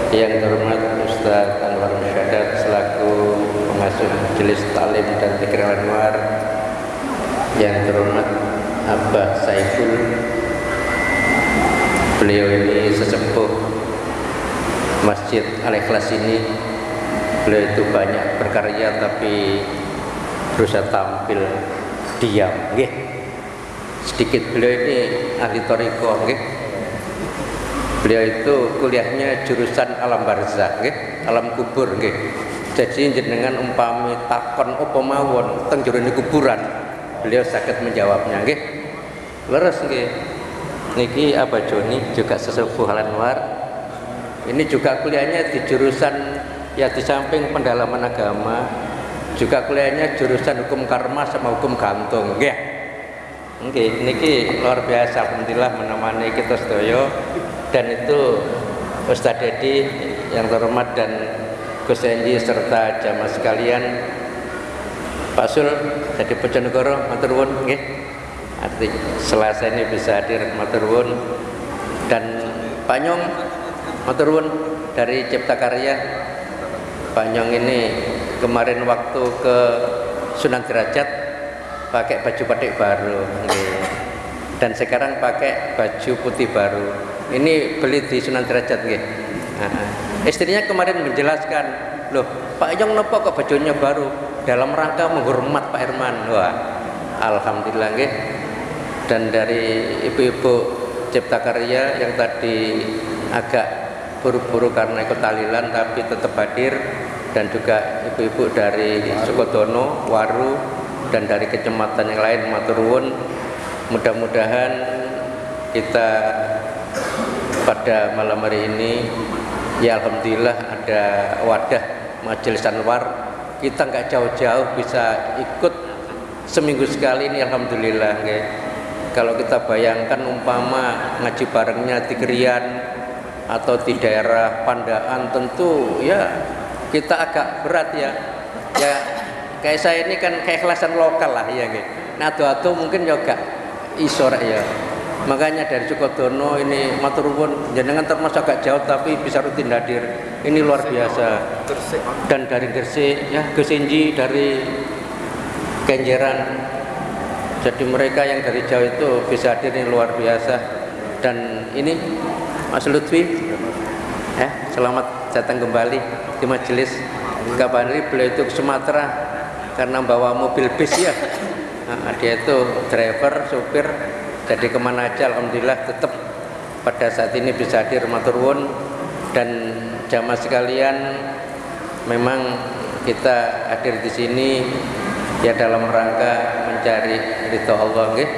Yang terhormat Ustaz Anwar Musyadat selaku pengasuh Majelis Ta'lim dan Fikir Anwar, yang terhormat Abah Saiful, beliau ini sesepuh Masjid Al-Ikhlas ini. Beliau itu banyak berkarya tapi berusaha tampil diam, nggih. Sedikit beliau ini ahli thariqah, nggih. Beliau itu kuliahnya jurusan alam barzakh, nggih, alam kubur, nggih. Jadi jenengan umpami takon apa mawon teng jero kuburan, beliau saged menjawabnya, nggih. Leres nggih. Niki Abah Joni juga sesepuh Al-Anwar. Ini juga kuliahnya di jurusan ya di samping pendalaman agama, juga kuliahnya jurusan hukum karma sama hukum gantung, nggih. Nggih, niki luar biasa, alhamdulillah menemani kita sedaya. Dan itu Ustaz Dedi yang terhormat dan Gus Enji serta jamaah sekalian, Pak Sul jadi Bojonegoro, matur nuwun nggih. Arti Selasa ini bisa hadir, matur nuwun. Dan Pak Nyong matur nuwun dari Cipta Karya. Pak Nyong ini kemarin waktu ke Sunan Derajat pakai baju batik baru, nggih. Dan sekarang pakai baju putih baru. Ini beli di Sunan Derajat, nggih. Istrinya kemarin menjelaskan, loh Pak Yong nopo kok bajunya baru, dalam rangka menghormat Pak Herman. Wah, alhamdulillah, nggih. Dan dari ibu-ibu Cipta Karya yang tadi agak buru-buru karena ikut tahlilan tapi tetap hadir, dan juga ibu-ibu dari Sukodono, Waru, dan dari kecamatan yang lain, matur nuwun. Mudah-mudahan kita pada malam hari ini ya alhamdulillah ada wadah Majelis Anwar, kita nggak jauh-jauh bisa ikut seminggu sekali ini, alhamdulillah, nggih. Kalau kita bayangkan umpama ngaji barengnya di Krian atau di daerah Pandaan, tentu ya kita agak berat ya. Ya kayak saya ini kan keikhlasan lokal lah ya, nggih. Nah ado-ado mungkin juga isor ya. Makanya dari Sukodono ini matur nuwun, jenengan termasuk agak jauh tapi bisa rutin hadir. Ini luar biasa. Dan dari Gresik ya, Gus Enji dari Kenjeran. Jadi mereka yang dari jauh itu bisa hadir, ini luar biasa. Dan ini Mas Lutfi, selamat datang kembali di majelis. Kapan ini beliau itu ke Sumatera karena bawa mobil bis ya. Nah, dia itu driver, supir. Jadi kemana aja alhamdulillah tetap pada saat ini bisa hadir, matur nuwun. Dan jamaah sekalian, memang kita hadir di sini ya dalam rangka mencari ridho Allah, nggih.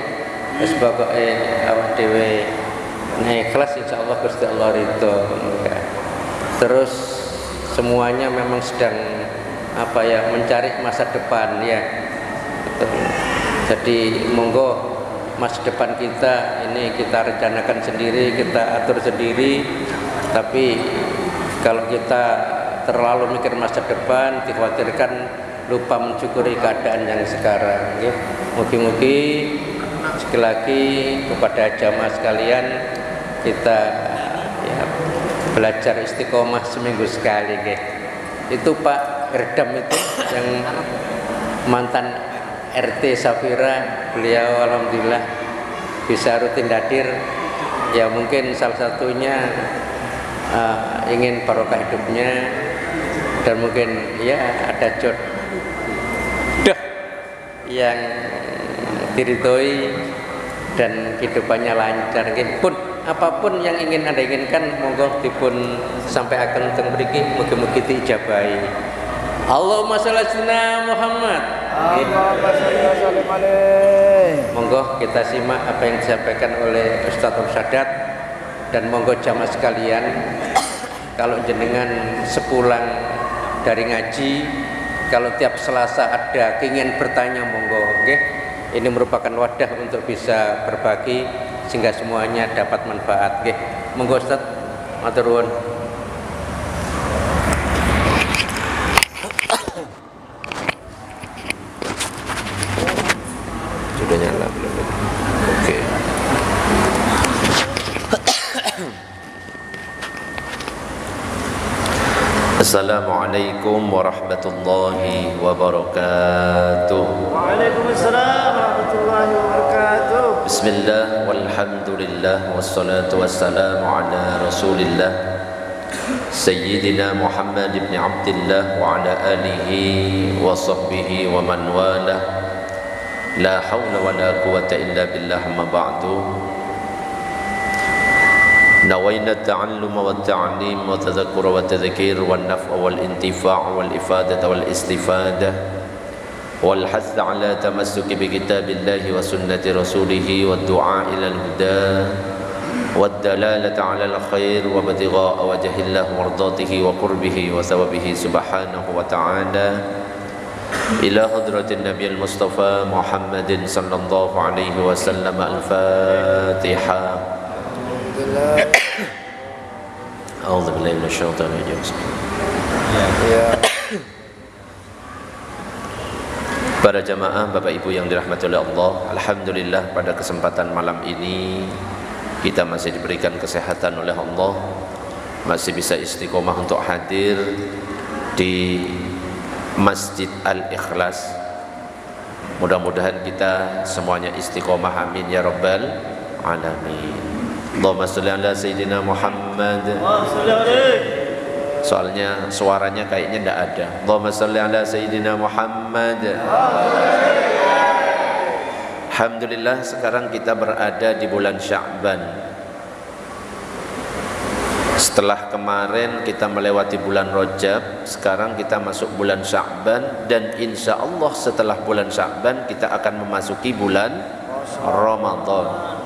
Wis pokoke awak dhewe ikhlas insyaallah Gusti Allah ridho. Terus semuanya memang sedang mencari masa depan ya. Betul. Jadi monggo masa depan kita ini kita rencanakan sendiri, kita atur sendiri. Tapi kalau kita terlalu mikir masa depan, dikhawatirkan lupa mensyukuri keadaan yang sekarang. Mugi-mugi sekali lagi kepada jamaah sekalian, kita ya, belajar istiqomah seminggu sekali. Itu Pak Erdam itu yang mantan RT Safira, beliau alhamdulillah bisa rutin hadir. Ya mungkin salah satunya ingin barokah hidupnya, dan mungkin ya ada jodoh yang diridhoi dan kehidupannya lancar. Pun apapun yang ingin Anda inginkan, monggo dipun sampai akan teng mriki, mugi-mugi diijabahi. Allahumma shalli ala Muhammad. Allahumma shalli wa sallim alaihi. Monggo kita simak apa yang disampaikan oleh Ustaz Sadat. Dan monggo jamaah sekalian, kalau jenengan sepulang dari ngaji, kalau tiap Selasa ada keinginan bertanya, monggo, nggih. Ini merupakan wadah untuk bisa berbagi sehingga semuanya dapat manfaat, nggih. Monggo Ustaz, matur nuwun. Sudah nyala belum? Oke. Assalamualaikum warahmatullahi wabarakatuh. Waalaikumsalam warahmatullahi wabarakatuh. Bismillah walhamdulillah wassalatu wassalamu ala rasulillah Sayyidina Muhammad ibn Abdillah wa ala alihi wa sahbihi wa man walah. La hawla wa la quwata illa billah, ma ba'du. نوينا التعلم والتعليم والتذكر والتذكير والنفع والانتفاع والإفادة والاستفادة والحث على تمسك بكتاب الله وسنة رسوله والدعاء إلى الهدى والدلالة على الخير وابتغاء وجه الله ومرضاته وقربه وثوابه سبحانه وتعالى إلى حضرة النبي المصطفى محمد صلى الله عليه وسلم. الفاتحة. A'udzu billahi minasyaitonir rajim. Para jamaah, Bapak Ibu yang dirahmati oleh Allah, alhamdulillah pada kesempatan malam ini kita masih diberikan kesehatan oleh Allah, masih bisa istiqomah untuk hadir di Masjid Al-Ikhlas. Mudah-mudahan kita semuanya istiqomah, amin ya rabbal alamin. Allahumma sholli ala Sayyidina Muhammad. Soalnya suaranya kayaknya tidak ada. Allahumma sholli ala Sayyidina Muhammad. Alhamdulillah, sekarang kita berada di bulan Sya'ban. Setelah kemarin kita melewati bulan Rajab, sekarang kita masuk bulan Sya'ban, dan insya Allah setelah bulan Sya'ban kita akan memasuki bulan Ramadan.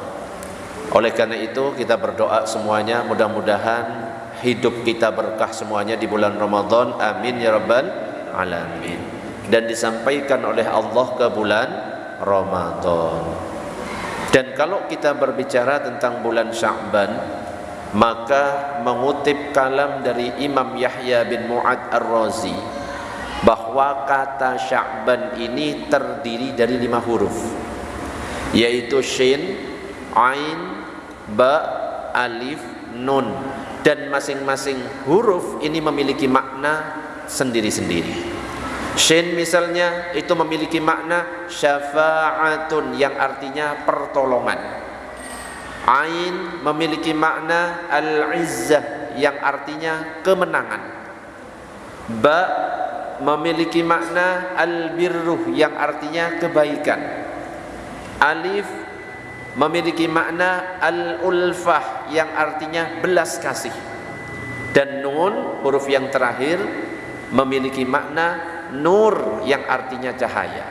Oleh karena itu kita berdoa semuanya, mudah-mudahan hidup kita berkah semuanya di bulan Ramadan, amin ya rabbal alamin. Dan disampaikan oleh Allah ke bulan Ramadan. Dan kalau kita berbicara tentang bulan Sya'ban, maka mengutip kalam dari Imam Yahya bin Mu'ad Ar-Razi, bahwa kata Sya'ban ini terdiri dari 5 huruf, yaitu shin, ain, ba, alif, nun, dan masing-masing huruf ini memiliki makna sendiri-sendiri. Shin misalnya itu memiliki makna syafa'atun yang artinya pertolongan. Ain memiliki makna al-izzah yang artinya kemenangan. Ba memiliki makna al-birruh yang artinya kebaikan. Alif memiliki makna al-ulfah yang artinya belas kasih. Dan nun, huruf yang terakhir, memiliki makna nur yang artinya cahaya.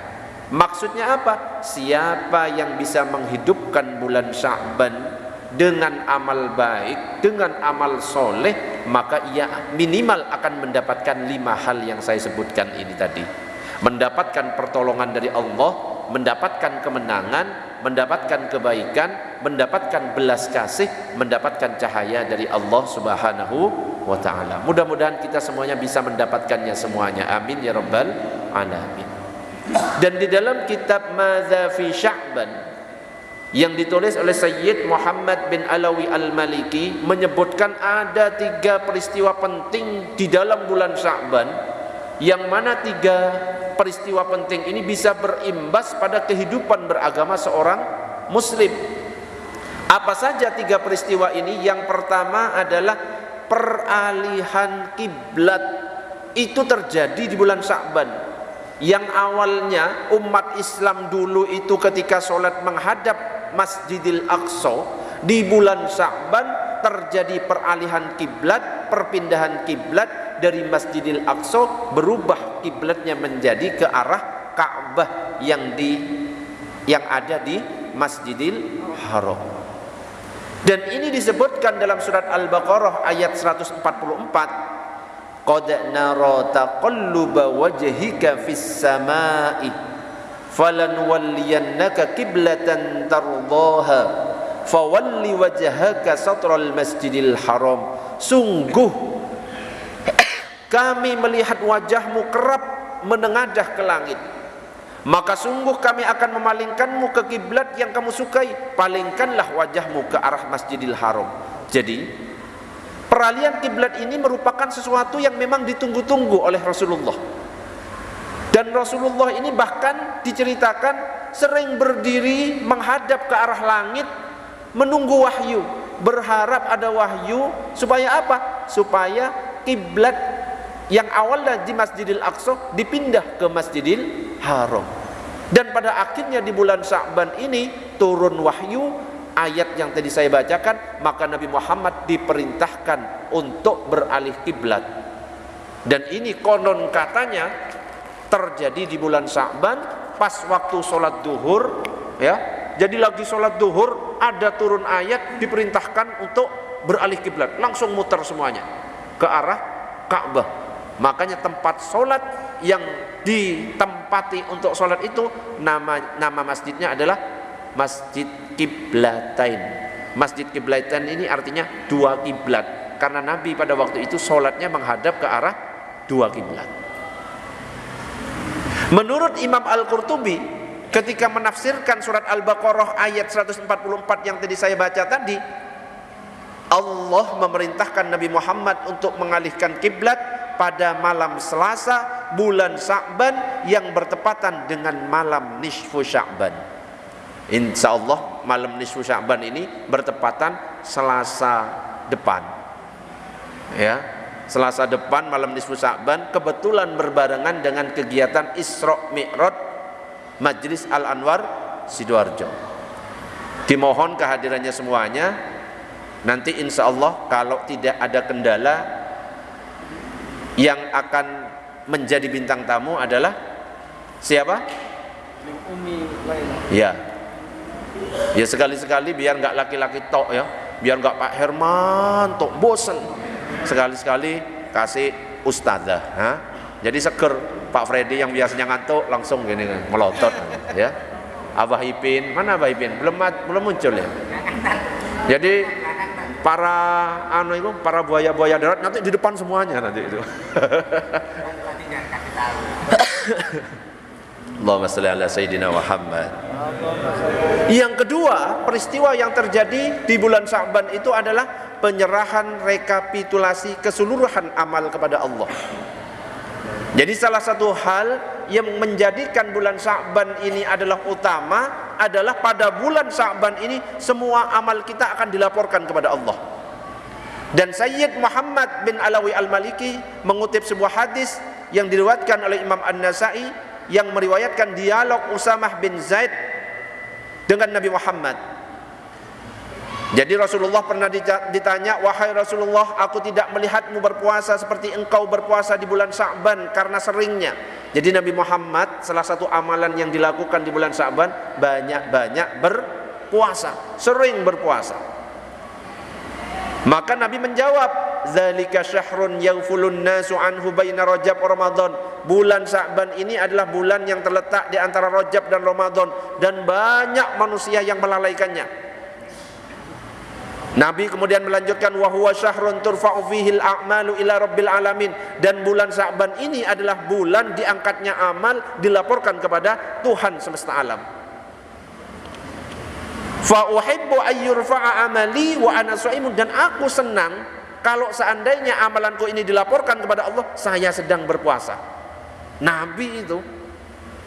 Maksudnya apa? Siapa yang bisa menghidupkan bulan Sya'ban dengan amal baik, dengan amal soleh, maka ia minimal akan mendapatkan 5 hal yang saya sebutkan ini tadi. Mendapatkan pertolongan dari Allah, mendapatkan kemenangan, mendapatkan kebaikan, mendapatkan belas kasih, mendapatkan cahaya dari Allah Subhanahu wa ta'ala. Mudah-mudahan kita semuanya bisa mendapatkannya semuanya, amin ya rabbal alamin. Dan di dalam kitab Madza fi Sya'ban yang ditulis oleh Sayyid Muhammad bin Alawi Al-Maliki menyebutkan ada 3 peristiwa penting di dalam bulan Sya'ban, yang mana 3 peristiwa penting ini bisa berimbas pada kehidupan beragama seorang muslim. Apa saja 3 peristiwa ini? Yang pertama adalah peralihan kiblat. Itu terjadi di bulan Sya'ban. Yang awalnya umat Islam dulu itu ketika sholat menghadap Masjidil Aqsa, di bulan Sya'ban terjadi peralihan kiblat, perpindahan kiblat. Dari Masjidil Aqsa berubah kiblatnya menjadi ke arah Ka'bah yang ada di Masjidil Haram. Dan ini disebutkan dalam surat Al-Baqarah ayat 144. Qad nara taqalluba wajhika fis samai falanwalliyannaka qiblatan tardaha fawalli wajhaka satral Masjidil Haram. Sungguh kami melihat wajahmu kerap menengadah ke langit, maka sungguh kami akan memalingkanmu ke kiblat yang kamu sukai. Palingkanlah wajahmu ke arah Masjidil Haram. Jadi Peralihan kiblat ini merupakan sesuatu yang memang ditunggu-tunggu oleh Rasulullah. Dan Rasulullah ini bahkan diceritakan sering berdiri menghadap ke arah langit menunggu wahyu, berharap ada wahyu supaya apa? Supaya kiblat yang awalnya di Masjidil Aqsa dipindah ke Masjidil Haram. Dan pada akhirnya di bulan Sya'ban ini turun wahyu, ayat yang tadi saya bacakan, maka Nabi Muhammad diperintahkan untuk beralih kiblat. Dan ini konon katanya terjadi di bulan Sya'ban pas waktu sholat duhur, ya. Jadi lagi sholat duhur ada turun ayat diperintahkan untuk beralih kiblat, langsung muter semuanya ke arah Ka'bah. Makanya tempat sholat yang ditempati untuk sholat itu nama masjidnya adalah Masjid Kiblatain. Masjid Kiblatain ini artinya dua kiblat, karena Nabi pada waktu itu sholatnya menghadap ke arah dua kiblat. Menurut Imam Al-Qurtubi ketika menafsirkan surat Al-Baqarah ayat 144 yang tadi saya baca tadi, Allah memerintahkan Nabi Muhammad untuk mengalihkan kiblat pada malam Selasa bulan Sya'ban yang bertepatan dengan malam nisfu Sya'ban. Insya Allah malam nisfu Sya'ban ini bertepatan Selasa depan, ya. Selasa depan malam nisfu Sya'ban kebetulan berbarengan dengan kegiatan Isra Mi'raj Majlis Al-Anwar Sidoarjo. Dimohon kehadirannya semuanya. Nanti insya Allah kalau tidak ada kendala, yang akan menjadi bintang tamu adalah siapa? Ya, ya sekali-sekali biar nggak laki-laki tok, ya, biar nggak Pak Herman tok bosen. Sekali-sekali kasih ustazah, ha? Jadi seger. Pak Freddy yang biasanya ngantuk langsung gini melotot, ya. Abah Ipin, mana Abah Ipin? Belum muncul, ya. Jadi para buaya-buaya darat nanti di depan semuanya nanti itu. Allahumma shalli ala sayyidina Muhammad. Yang kedua, peristiwa yang terjadi di bulan Sya'ban itu adalah penyerahan rekapitulasi keseluruhan amal kepada Allah. Jadi salah satu hal yang menjadikan bulan Sya'ban ini adalah utama adalah pada bulan Sya'ban ini semua amal kita akan dilaporkan kepada Allah. Dan Sayyid Muhammad bin Alawi Al-Maliki mengutip sebuah hadis yang diriwayatkan oleh Imam An-Nasa'i yang meriwayatkan dialog Usamah bin Zaid dengan Nabi Muhammad. Jadi Rasulullah pernah ditanya, wahai Rasulullah, aku tidak melihatmu berpuasa seperti engkau berpuasa di bulan Sya'ban karena seringnya. Jadi Nabi Muhammad salah satu amalan yang dilakukan di bulan Sya'ban banyak-banyak berpuasa, sering berpuasa. Maka Nabi menjawab, zalika syahrun yaghfulun nasu anhu baina Rajab wa Ramadan. Bulan Sya'ban ini adalah bulan yang terletak di antara Rajab dan Ramadan, dan banyak manusia yang melalaikannya. Nabi kemudian melanjutkan, wa huwa syahrun turfa'u fihil a'malu ila rabbil alamin. Dan bulan Sya'ban ini adalah bulan diangkatnya amal, dilaporkan kepada Tuhan semesta alam. Fa uhibbu ayyurfa'a amali wa ana sha'imun. Dan aku senang kalau seandainya amalanku ini dilaporkan kepada Allah, saya sedang berpuasa. Nabi itu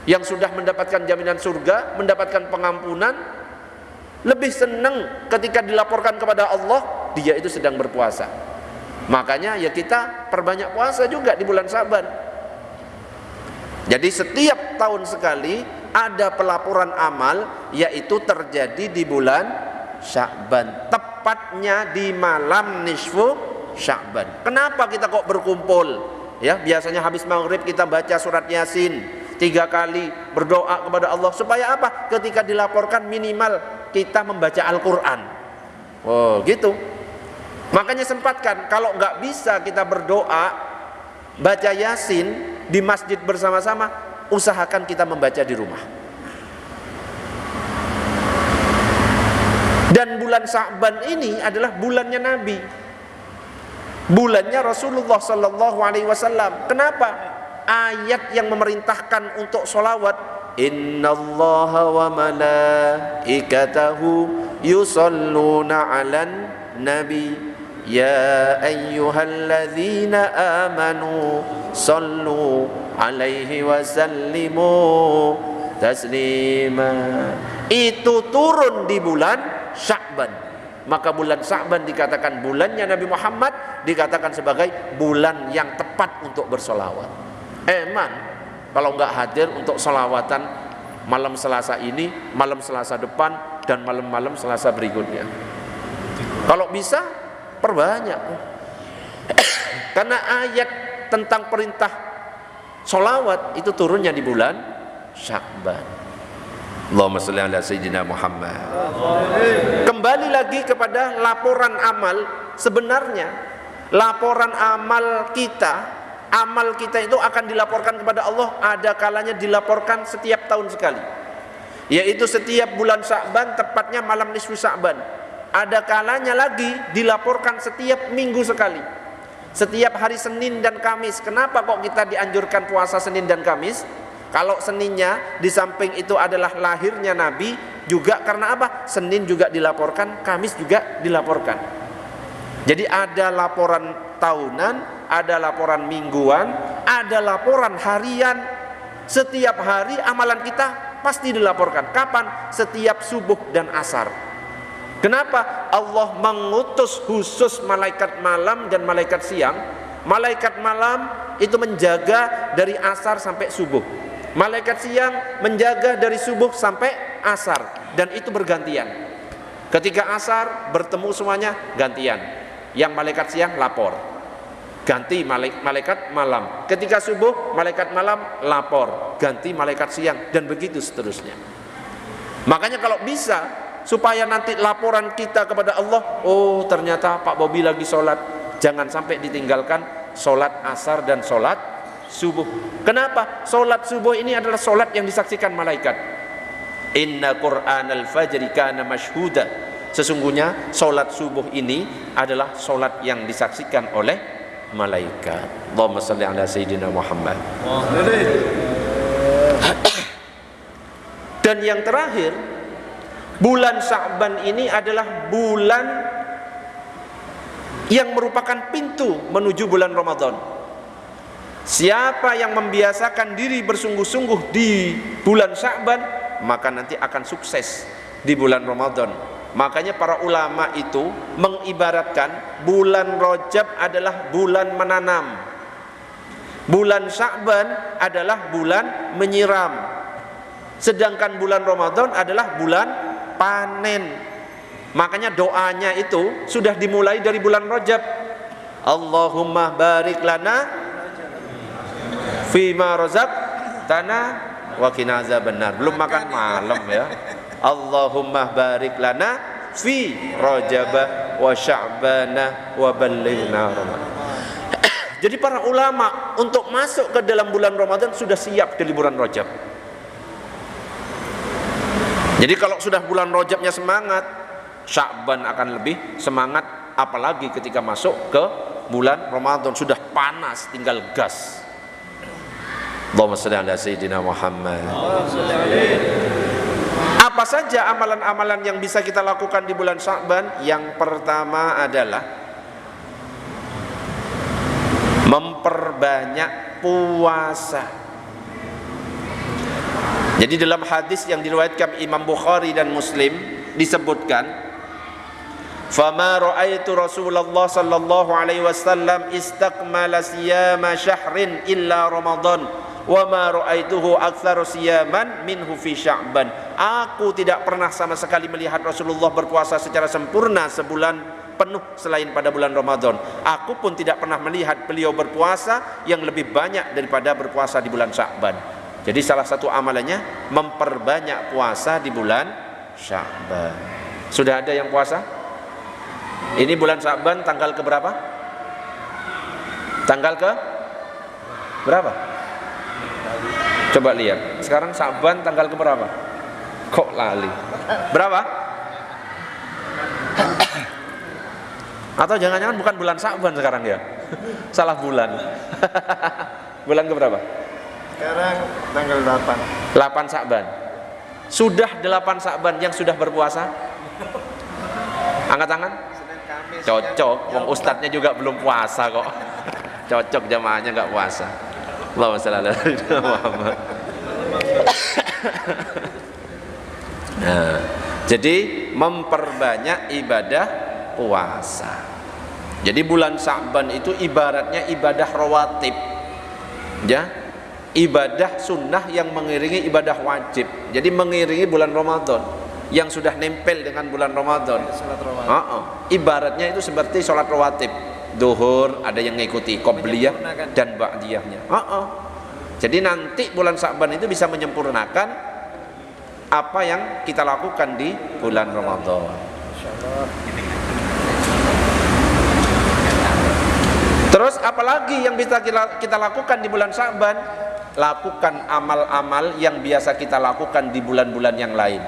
yang sudah mendapatkan jaminan surga, mendapatkan pengampunan, lebih senang ketika dilaporkan kepada Allah dia itu sedang berpuasa. Makanya ya kita perbanyak puasa juga di bulan Sya'ban. Jadi setiap tahun sekali ada pelaporan amal, yaitu terjadi di bulan Sya'ban, tepatnya di malam nisfu Sya'ban. Kenapa kita kok berkumpul? Ya, biasanya habis maghrib kita baca surat Yasin 3 kali, berdoa kepada Allah supaya apa? Ketika dilaporkan minimal kita membaca Al-Quran. Oh gitu. Makanya sempatkan, kalau nggak bisa kita berdoa baca Yasin di masjid bersama-sama, usahakan kita membaca di rumah. Dan bulan Sya'ban ini adalah bulannya Nabi, bulannya Rasulullah Sallallahu Alaihi Wasallam. Kenapa? Ayat yang memerintahkan untuk sholawat, innallaha wa malaikatahu yusalluna 'alan nabi ya ayyuhalladzina amanu sallu alaihi wa sallimu taslima. Itu turun di bulan Sya'ban. Maka bulan Sya'ban dikatakan bulannya Nabi Muhammad, dikatakan sebagai bulan yang tepat untuk bersolawat. Emang kalau nggak hadir untuk solawatan malam Selasa ini, malam Selasa depan, dan malam-malam Selasa berikutnya, kalau bisa perbanyak. Karena ayat tentang perintah solawat itu turunnya di bulan Sya'ban. Allahumma sholli ala sayyidina Muhammad. Kembali lagi kepada laporan amal. Sebenarnya laporan amal kita itu akan dilaporkan kepada Allah. Ada kalanya dilaporkan setiap tahun sekali, yaitu setiap bulan Sya'ban, tepatnya malam nisfu Sya'ban. Ada kalanya lagi dilaporkan setiap minggu sekali, setiap hari Senin dan Kamis. Kenapa kok kita dianjurkan puasa Senin dan Kamis? Kalau Seninnya di samping itu adalah lahirnya Nabi, juga karena apa? Senin juga dilaporkan, Kamis juga dilaporkan. Jadi ada laporan tahunan, ada laporan mingguan, ada laporan harian. Setiap hari amalan kita pasti dilaporkan. Kapan? Setiap subuh dan asar. Kenapa? Allah mengutus khusus malaikat malam dan malaikat siang. Malaikat malam itu menjaga dari asar sampai subuh. Malaikat siang menjaga dari subuh sampai asar, dan itu bergantian. Ketika asar bertemu semuanya gantian. Yang malaikat siang lapor, ganti malaikat malam. Ketika subuh malaikat malam lapor, ganti malaikat siang, dan begitu seterusnya. Makanya kalau bisa supaya nanti laporan kita kepada Allah, oh ternyata Pak Bobi lagi sholat, jangan sampai ditinggalkan sholat asar dan sholat subuh. Kenapa? Sholat subuh ini adalah sholat yang disaksikan malaikat. Inna Qur'anal fajri kana mashhuda. Sesungguhnya sholat subuh ini adalah sholat yang disaksikan oleh malaikat. Allahumma salli ala sayyidina Muhammad. Dan yang terakhir, bulan Sya'ban ini adalah bulan yang merupakan pintu menuju bulan Ramadan. Siapa yang membiasakan diri bersungguh-sungguh di bulan Sya'ban, maka nanti akan sukses di bulan Ramadan. Makanya para ulama itu mengibaratkan bulan Rajab adalah bulan menanam, bulan Sya'ban adalah bulan menyiram, sedangkan bulan Ramadan adalah bulan panen. Makanya doanya itu sudah dimulai dari bulan Rajab. Allahumma barik lana fima razaqtana wa qina azabannar. Belum makan malam ya. Allahumma barik lana fi Rajab wa Sya'bana wa ballighna Ramadan. Jadi para ulama untuk masuk ke dalam bulan Ramadan sudah siap di bulan Rajab. Jadi kalau sudah bulan Rajabnya semangat, Sya'ban akan lebih semangat, apalagi ketika masuk ke bulan Ramadan sudah panas, tinggal gas. Allahumma shalli ala sayyidina Muhammad. Apa saja amalan-amalan yang bisa kita lakukan di bulan Sya'ban? Yang pertama adalah memperbanyak puasa. Jadi dalam hadis yang diriwayatkan Imam Bukhari dan Muslim disebutkan, "Fama ra'aitu Rasulullah sallallahu alaihi wasallam istakmala siyama syahrin illa Ramadan wa ma ra'aituhu aktsaru siyaman minhu fi Sya'ban." Aku tidak pernah sama sekali melihat Rasulullah berpuasa secara sempurna sebulan penuh selain pada bulan Ramadan. Aku pun tidak pernah melihat beliau berpuasa yang lebih banyak daripada berpuasa di bulan Sya'ban. Jadi salah satu amalannya memperbanyak puasa di bulan Sya'ban. Sudah ada yang puasa? Ini bulan Sya'ban tanggal ke berapa? Tanggal ke berapa? Coba lihat. Sekarang Sya'ban tanggal ke berapa? Kok lali? Berapa? Atau jangan-jangan bukan bulan Sya'ban sekarang ya? Salah bulan. Bulan ke berapa? Sekarang tanggal 8. 8 Sya'ban. Sudah 8 Sya'ban yang sudah berpuasa? Angkat tangan. Senin Kamis Cocok, wong ustadznya juga belum puasa kok. Cocok jamaahnya nggak puasa. Allahumma shalli ala sayyidina Muhammad. Nah, jadi memperbanyak ibadah puasa. Jadi bulan Sya'ban itu ibaratnya ibadah rawatib, ya, ibadah sunnah yang mengiringi ibadah wajib. Jadi mengiringi bulan Ramadan yang sudah nempel dengan bulan Ramadan. Ibaratnya itu seperti sholat rawatib. Duhur ada yang mengikuti qobliyah dan ba'diyahnya. Jadi nanti bulan Sya'ban itu bisa menyempurnakan apa yang kita lakukan di bulan Ramadan. Terus apalagi yang bisa kita lakukan di bulan Sya'ban? Lakukan amal-amal yang biasa kita lakukan di bulan-bulan yang lain.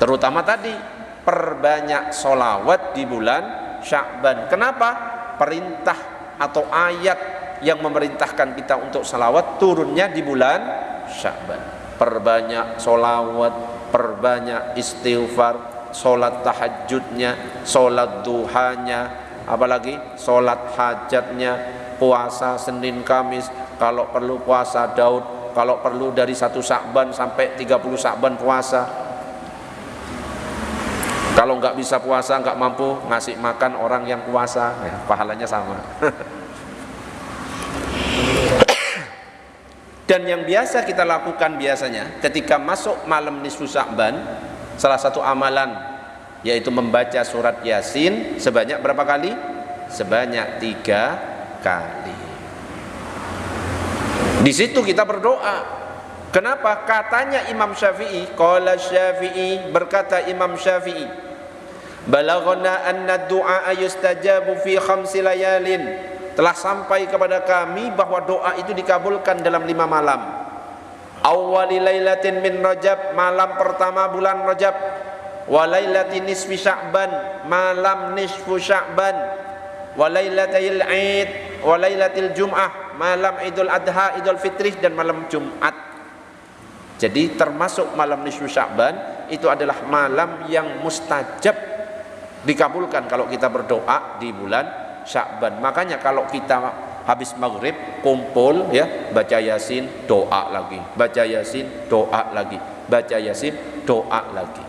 Terutama tadi perbanyak sholawat di bulan Sya'ban. Kenapa? Perintah atau ayat yang memerintahkan kita untuk sholawat turunnya di bulan Sya'ban. Perbanyak sholawat, perbanyak istighfar, sholat tahajudnya, sholat duhanya, apalagi sholat hajatnya, puasa Senin Kamis, kalau perlu puasa Daud, kalau perlu dari 1 Sya'ban sampai 30 Sya'ban puasa. Kalau nggak bisa puasa, nggak mampu, ngasih makan orang yang puasa, ya, pahalanya sama. Dan yang biasa kita lakukan biasanya ketika masuk malam nisfu Sya'ban, salah satu amalan yaitu membaca surat Yasin sebanyak berapa kali? Sebanyak 3 kali. Di situ kita berdoa. Kenapa? Katanya Imam Syafi'i, qala Syafi'i, berkata Imam Syafi'i, balaghana anna du'a yustajabu fi 5 layalin. Telah sampai kepada kami bahwa doa itu dikabulkan dalam 5 malam. Awwali lailatin min Rajab, malam pertama bulan Rajab. Wa lailatin nisfi Sya'ban, malam nisfu Sya'ban. Wa lailatil Id, wa lailatil Jum'ah, malam Idul Adha, Idul Fitri, dan malam Jumat. Jadi termasuk malam nisfu Sya'ban itu adalah malam yang mustajab, dikabulkan kalau kita berdoa di bulan Sya'ban. Makanya kalau kita habis maghrib kumpul, ya, baca Yasin, doa lagi, baca Yasin, doa lagi, baca Yasin, doa lagi.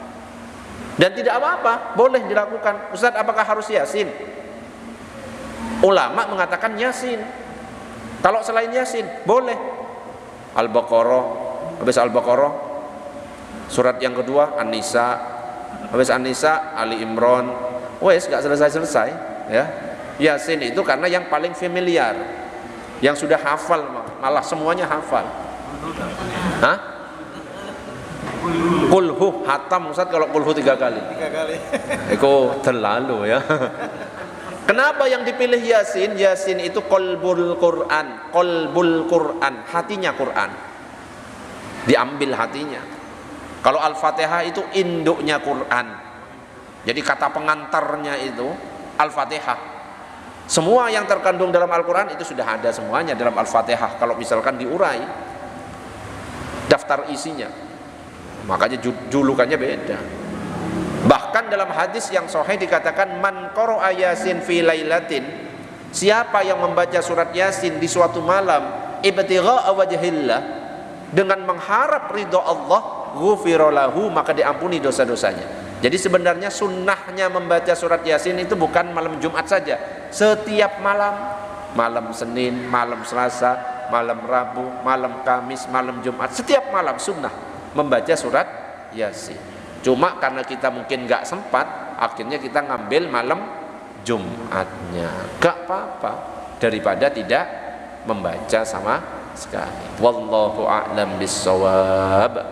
Dan tidak apa-apa, boleh dilakukan. Ustaz, apakah harus Yasin? Ulama mengatakan Yasin. Kalau selain Yasin boleh. Al-Baqarah, habis Al-Baqarah surat yang kedua An-Nisa, habis An-Nisa Ali Imran. Wes gak selesai-selesai, ya. Yasin itu karena yang paling familiar, yang sudah hafal, malah semuanya hafal. Hah? Kulhu hatam Ustaz, kalau kulhu 3 kali. 3 kali. Itu terlalu, ya. Kenapa yang dipilih Yasin? Yasin itu qalbul Quran, qalbul Quran, hatinya Quran. Diambil hatinya. Kalau Al-Fatihah itu induknya Quran. Jadi kata pengantarnya itu Al-Fatihah. Semua yang terkandung dalam Al-Quran itu sudah ada semuanya dalam Al-Fatihah. Kalau misalkan diurai daftar isinya, makanya julukannya beda. Bahkan dalam hadis yang sahih dikatakan man qara'a Yasin fi lailatin, siapa yang membaca surat Yasin di suatu malam ibtigha'a wajhillah, dengan mengharap ridha Allah, ghufira lahu, maka diampuni dosa-dosanya. Jadi sebenarnya sunnahnya membaca surat Yasin itu bukan malam Jumat saja, setiap malam, malam Senin, malam Selasa, malam Rabu, malam Kamis, malam Jumat, setiap malam sunnah membaca surat Yasin. Cuma karena kita mungkin gak sempat, akhirnya kita ngambil malam Jumatnya. Gak apa-apa, daripada tidak membaca sama sekali. Wallahu a'lam bissawab.